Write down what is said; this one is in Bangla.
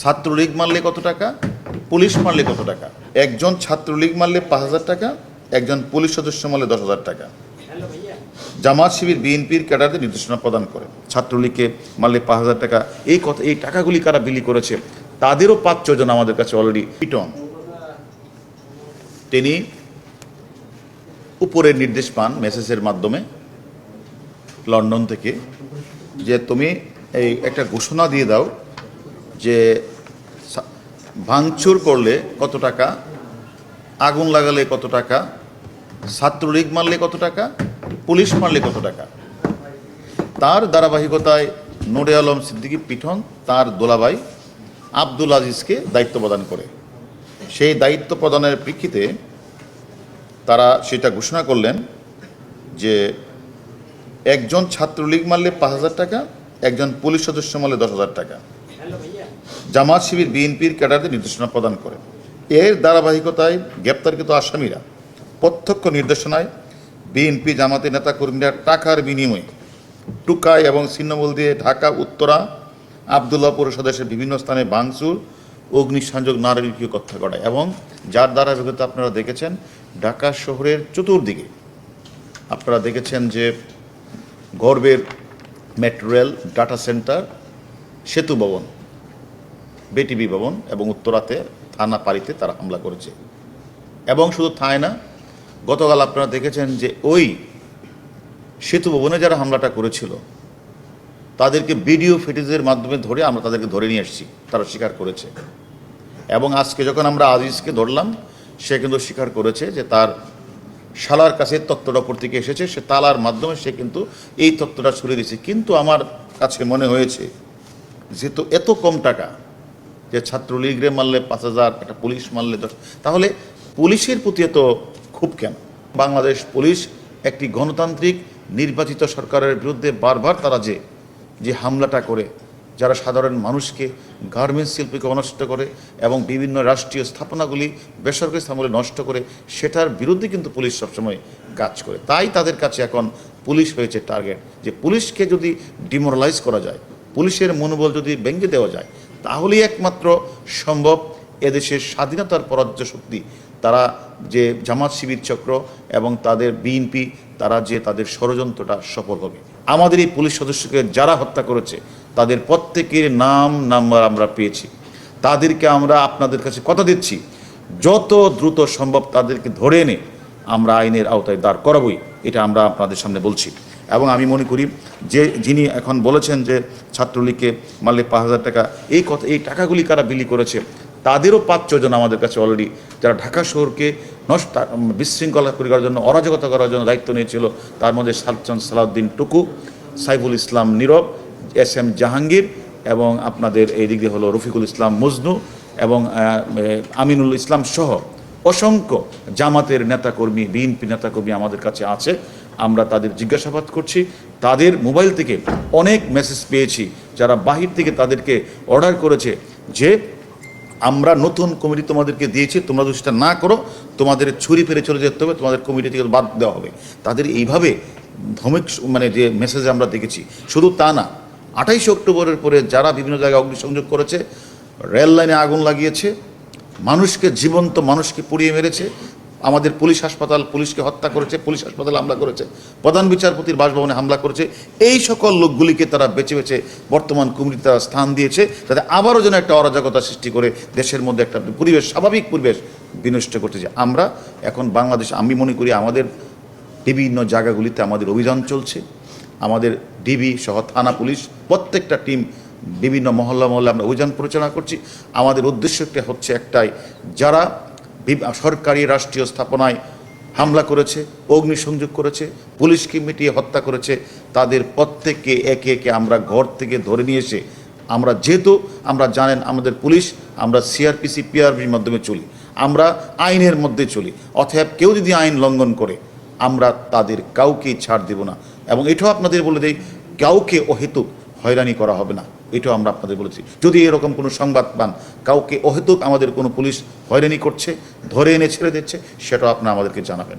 ছাত্রলীগ মারলে কত টাকা, পুলিশ মারলে কত টাকা? একজন ছাত্রলীগ মারলে ৫,০০০ টাকা, একজন পুলিশ সদস্য মারলে ১০,০০০ টাকা। জামাত শিবির বিএনপির ক্যাডারদের নির্দেশনা প্রদান করে। ছাত্রলীগকে মারলে ৫,০০০ টাকা, এই টাকাগুলি কারা বিলি করেছে তাদেরও ৫-৬ জন আমাদের কাছে অলরেডি পিটন। তিনি উপরের নির্দেশ পান মেসেজের মাধ্যমে লন্ডন থেকে, যে তুমি এই একটা ঘোষণা দিয়ে দাও যে ভাঙচুর করলে কত টাকা, আগুন লাগালে কত টাকা, ছাত্রলীগ মারলে কত টাকা, পুলিশ মারলে কত টাকা। তার ধারাবাহিকতায় নূরে আলম সিদ্দিকী পিঠন তার দোলাভাই আব্দুল আজিজকে দায়িত্ব প্রদান করে। সেই দায়িত্ব প্রদানের প্রেক্ষিতে তারা সেটা ঘোষণা করলেন যে একজন ছাত্রলীগ মারলে ৫,০০০ টাকা, একজন পুলিশ সদস্য মারলে ১০,০০০ টাকা। জামাত শিবির বিএনপির ক্যাডারদের নির্দেশনা প্রদান করে। এর ধারাবাহিকতায় গ্রেপ্তারকৃত আসামিরা প্রত্যক্ষ নির্দেশনায় বিএনপি জামাতের নেতাকর্মীরা টাকার বিনিময়ে টুকাই এবং ছিন্নমূল দিয়ে ঢাকা উত্তরা আবদুল্লাহপুর সদস্যের বিভিন্ন স্থানে ভাঙচুর, অগ্নিসংযোগ, নারকীয় হত্যা করায় এবং যার ধারাবাহিকতা আপনারা দেখেছেন ঢাকা শহরের চতুর্দিকে আপনারা দেখেছেন যে গর্বের মেট্রো রেল, ডাটা সেন্টার, সেতু ভবন, বিটিভি ভবন এবং উত্তরাতে থানা পাড়িতে তারা হামলা করেছে। এবং শুধু থায় না, গতকাল আপনারা দেখেছেন যে ওই সেতু ভবনে যারা হামলাটা করেছিল তাদেরকে ভিডিও ফুটেজের মাধ্যমে ধরে আমরা তাদেরকে ধরে নিয়ে আসছি, তারা স্বীকার করেছে। এবং আজকে যখন আমরা আজিজকে ধরলাম সে কিন্তু স্বীকার করেছে যে তার শালার কাছে তথ্যটা উপর থেকে এসেছে, সে তালার মাধ্যমে সে কিন্তু এই তথ্যটা ছড়িয়ে দিয়েছে। কিন্তু আমার কাছে মনে হয়েছে যেহেতু এত কম টাকা, যে ছাত্রলীগরে মারলে ৫,০০০, একটা পুলিশ মারলে ১০, তাহলে পুলিশের প্রতি এত খুব কেন? বাংলাদেশ পুলিশ একটি গণতান্ত্রিক নির্বাচিত সরকারের বিরুদ্ধে বারবার তারা যে হামলাটা করে, যারা সাধারণ মানুষকে, গার্মেন্টস শিল্পীকে অনষ্ট করে এবং বিভিন্ন রাষ্ট্রীয় স্থাপনাগুলি, বেসরকারি স্থাপনাগুলি নষ্ট করে, সেটার বিরুদ্ধে কিন্তু পুলিশ সবসময় কাজ করে। তাই তাদের কাছে এখন পুলিশ হয়েছে টার্গেট, যে পুলিশকে যদি ডিমোরালাইজ করা যায়, পুলিশের মনোবল যদি ভেঙে দেওয়া যায়, তাহলেই একমাত্র সম্ভব এদেশের স্বাধীনতার পরাজ্য শক্তি, তারা যে জামাত শিবির চক্র এবং তাদের বিএনপি, তারা যে তাদের ষড়যন্ত্রটা সফল হবে। আমাদের এই পুলিশ সদস্যকে যারা হত্যা করেছে তাদের প্রত্যেকের নাম নাম্বার আমরা পেয়েছি। তাদেরকে আমরা আপনাদের কাছে কথা দিচ্ছি, যত দ্রুত সম্ভব তাদেরকে ধরে এনে আমরা আইনের আওতায় দাঁড় করাবই, এটা আমরা আপনাদের সামনে বলছি। এবং আমি মনে করি যে যিনি এখন বলেছেন যে ছাত্রলীগকে মারলে ৫,০০০ টাকা, এই টাকাগুলি কারা বিলি করেছে তাদেরও ৫-৬ জন আমাদের কাছে অলরেডি, যারা ঢাকা শহরকে বিশৃঙ্খলা করার জন্য, অরাজকতা করার জন্য দায়িত্ব নিয়েছিল। তার মধ্যে সালাউদ্দিন টুকু, সাইফুল ইসলাম নীরব, SM জাহাঙ্গীর এবং আপনাদের এই দিক দিয়ে হলো রফিকুল ইসলাম মজনু এবং আমিনুল ইসলাম সহ অসংখ্য জামাতের নেতাকর্মী, বিএনপি নেতাকর্মী আমাদের কাছে আছে। আমরা তাদের জিজ্ঞাসাবাদ করছি। তাদের মোবাইল থেকে অনেক মেসেজ পেয়েছি যারা বাহির থেকে তাদেরকে অর্ডার করেছে যে আমরা নতুন কমিটি তোমাদেরকে দিয়েছি, তোমরা যদি সেটা না করো তোমাদের ছুরি ফেলে চলে যেতে হবে, তোমাদের কমিটি থেকে বাদ দেওয়া হবে। তাদের এইভাবে ধমক যে মেসেজ আমরা দেখেছি। শুধু তা না, ২৮ অক্টোবরের পরে যারা বিভিন্ন জায়গায় অগ্নিসংযোগ করেছে, রেল লাইনে আগুন লাগিয়েছে, জীবন্ত মানুষকে পুড়িয়ে মেরেছে, আমাদের পুলিশ হাসপাতাল, পুলিশকে হত্যা করেছে, পুলিশ হাসপাতালে হামলা করেছে, প্রধান বিচারপতির বাসভবনে হামলা করেছে, এই সকল লোকগুলিকে তারা বেছে বেছে বর্তমান কমিটিতে তারা স্থান দিয়েছে, যাতে আবারও যেন একটা অরাজকতা সৃষ্টি করে দেশের মধ্যে একটা পরিবেশ, স্বাভাবিক পরিবেশ বিনষ্ট করতেছে। আমরা এখন বাংলাদেশ, আমি মনে করি আমাদের বিভিন্ন জায়গাগুলিতে আমাদের অভিযান চলছে। আমাদের ডিবি সহ থানা পুলিশ প্রত্যেকটা টিম বিভিন্ন মহল্লা আমরা অভিযান পরিচালনা করছি। আমাদের উদ্দেশ্যটা হচ্ছে একটাই, যারা সরকারি রাষ্ট্রীয় স্থাপনায় হামলা করেছে, অগ্নিসংযোগ করেছে, পুলিশকে মিটিয়ে হত্যা করেছে, তাদের প্রত্যেককে একে একে আমরা ঘর থেকে ধরে নিয়ে এসে, যেহেতু আমরা জানেন আমাদের পুলিশ, আমরা CRPC PRBর মাধ্যমে চলি, আমরা আইনের মধ্যে চলি। অতএব কেউ যদি আইন লঙ্ঘন করে আমরা তাদের কাউকেই ছাড় দেব না। এবং এটাও আপনাদের বলে দেই, কাউকে অহেতুক হয়রানি করা হবে না, এটাও আমরা আপনাদের বলেছি। যদি এরকম কোনো সংবাদ পান কাউকে অহেতুক আমাদের কোনো পুলিশ হয়রানি করছে, ধরে এনে ছেড়ে দিচ্ছে, সেটাও আপনারা আমাদেরকে জানাবেন।